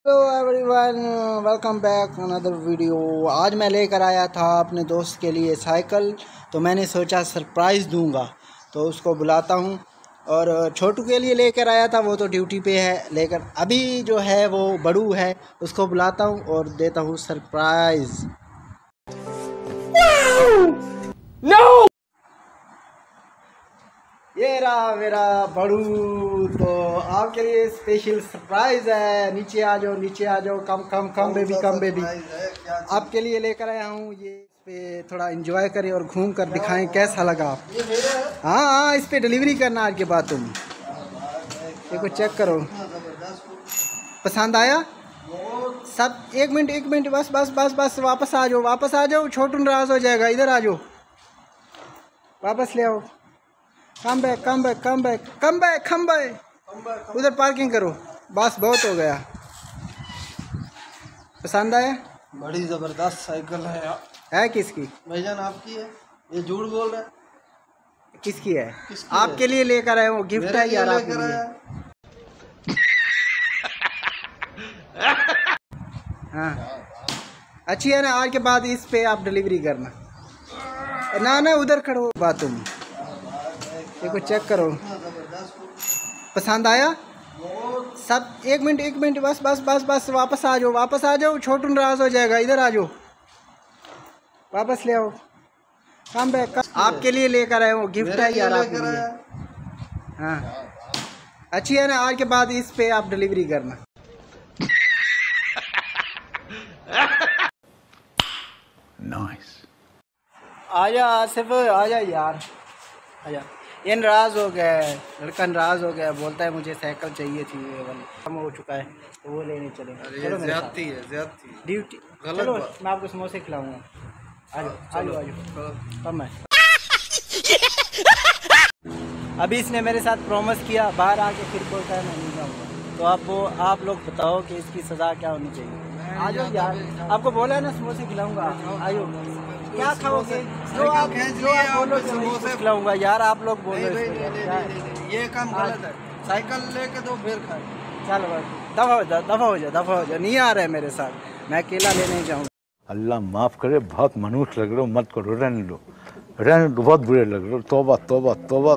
Hello everyone, welcome back another video. आज मैं लेकर आया था अपने दोस्त के लिए साइकिल, तो मैंने सोचा सरप्राइज़ दूंगा, तो उसको बुलाता हूं। और छोटू के लिए लेकर आया था, वो तो ड्यूटी पे है। लेकर अभी जो है वो बड़ू है, उसको बुलाता हूं और देता हूं सरप्राइज़। no! ये रहा मेरा बड़ू, तो आपके लिए स्पेशल सरप्राइज है। नीचे आ जाओ, नीचे आ जाओ। कम कम कम बेबी, कम बेबी। आपके लिए लेकर आया हूँ ये। इस पे थोड़ा एंजॉय करें और घूम कर दिखाएं कैसा लगा। हाँ हाँ, इस पे डिलीवरी करना आज के बाद। तुम देखो, चेक करो, पसंद आया सब। एक मिनट, बस बस बस बस, वापस आ जाओ, वापस आ जाओ। छोटू नाराज हो जाएगा, इधर आ जाओ, वापस ले आओ। Come back, come back, come back, come back, come back. उधर पार्किंग करो, बस बहुत हो गया। पसंद आया? बड़ी जबरदस्त साइकिल है यार। है किसकी? भाईजान आपकी है। ये झूठ बोल रहा है। किसकी है? आपके लिए लेकर आए, वो गिफ्ट है यार आपके लिए। हाँ, अच्छी है ना। आज के बाद इस पे आप डिलीवरी करना। ना ना, उधर खड़ो बात। तुम देखो, चेक करो, पसंद आया सब। एक मिनट, बस बस बस बस, वापस आ जाओ, वापस आ जाओ। छोटू नाराज हो जाएगा, इधर आ जाओ, वापस ले आओ। कम बैक, आपके लिए लेकर आए, वो गिफ्ट है यार आपके लिए। हाँ, अच्छी है ना। आज के बाद इस पे आप डिलीवरी करना। नाइस। आजा आसिफ, आजा यार, आजा। ये नाराज़ हो गया है, लड़का नाराज़ हो गया है, बोलता है मुझे साइकिल चाहिए थी। ये वाली कम हो चुका है, तो वो लेने चले। चलो, ज़्यादती है, ज़्यादती ड्यूटी। चलो, मैं आपको समोसे खिलाऊंगा। आ जाओ। कम है। अभी इसने मेरे साथ प्रॉमिस किया, बाहर आके फिर बोलता है मैं नहीं जाऊँगा। तो आप लोग बताओ कि इसकी सज़ा क्या होनी चाहिए। आ जाओ यार, आपको बोला है ना समोसे खिलाऊंगा। आयो, क्या खाओगे? जो आप बोलोगे समोसे खिलाऊंगा यार। आप लोग बोलो, ये काम गलत है। साइकिल लेके दो फिर खाए। चलो भाई, दफा हो जा। नहीं आ रहा है मेरे साथ, मैं अकेला लेने जाऊँगा। अल्लाह माफ़ करे, बहुत मनुष्य लग रहे हो, मत करो, रहने दो, बहुत बुरे लग रहे हो। तौबा तौबा तौबा।